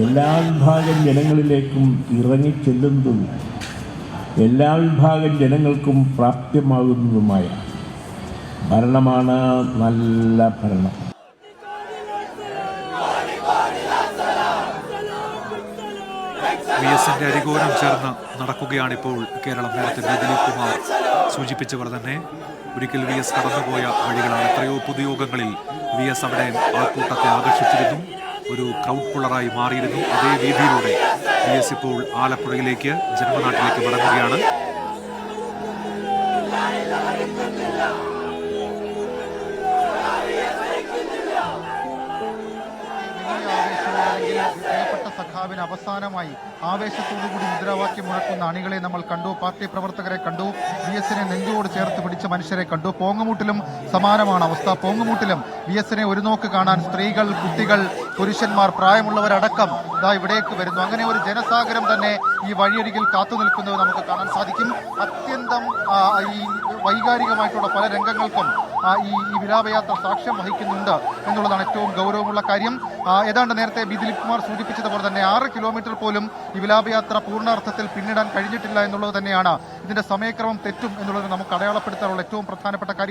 എല്ലാ വിഭാഗം ജനങ്ങളിലേക്കും ഇറങ്ങിച്ചെല്ലുന്നതും എല്ലാ വിഭാഗം ജനങ്ങൾക്കും പ്രാപ്യമാകുന്നതുമായ ഭരണമാണ് നല്ല ഭരണം. VSന്റെ അരികോരം ചേർന്ന് നടക്കുകയാണിപ്പോൾ കേരളം. നേരത്തെ ദിലീപ് കുമാർ സൂചിപ്പിച്ച പോലെ തന്നെ ഒരിക്കൽ VS കടന്നുപോയ വഴികളാണ്. എത്രയോ പൊതുയോഗങ്ങളിൽ VS അവിടെ ആൾക്കൂട്ടത്തെ ആകർഷിച്ചിരുന്നു, ഒരു ക്രൗഡ് പുള്ളറായി മാറിയിരുന്നു. അതേ രീതിയിലൂടെ VS ഇപ്പോൾ ആലപ്പുഴയിലേക്ക്, ജന്മനാട്ടിലേക്ക് മടങ്ങുകയാണ്. സഖാവിന് അവസാനമായി ആവേശത്തോടുകൂടി മുദ്രാവാക്യം മുഴക്കുന്ന അണികളെ നമ്മൾ കണ്ടു, പാർട്ടി പ്രവർത്തകരെ കണ്ടു, VSനെ നെഞ്ചോട് ചേർത്ത് പിടിച്ച മനുഷ്യരെ കണ്ടു. പോങ്ങുമൂട്ടിലും സമാനമാണ് അവസ്ഥ. പോങ്ങുമൂട്ടിലും VSനെ ഒരു നോക്ക് കാണാൻ സ്ത്രീകൾ, കുട്ടികൾ, പുരുഷന്മാർ, പ്രായമുള്ളവരടക്കം ഇതാ ഇവിടേക്ക് വരുന്നു. അങ്ങനെ ഒരു ജനസാഗരം തന്നെ ഈ വഴിയരികിൽ കാത്തു നിൽക്കുന്നത് നമുക്ക് കാണാൻ സാധിക്കും. അത്യന്തം ഈ വൈകാരികമായിട്ടുള്ള പല രംഗങ്ങൾക്കും ഈ വിലാപയാത്ര സാക്ഷ്യം വഹിക്കുന്നുണ്ട് എന്നുള്ളതാണ് ഏറ്റവും ഗൗരവമുള്ള കാര്യം. ഏതാണ്ട് നേരത്തെ ദിലീപ് കുമാർ സൂചിപ്പിച്ചതുപോലെ തന്നെ 6 കിലോമീറ്റർ പോലും ഈ വിലാപയാത്ര പൂർണ്ണാർത്ഥത്തിൽ പിന്നിടാൻ കഴിഞ്ഞിട്ടില്ല എന്നുള്ളത് തന്നെയാണ് ഇതിന്റെ സമയക്രമം തെറ്റും എന്നുള്ളത് നമുക്ക് അടയാളപ്പെടുത്താനുള്ള ഏറ്റവും പ്രധാനപ്പെട്ട കാര്യം.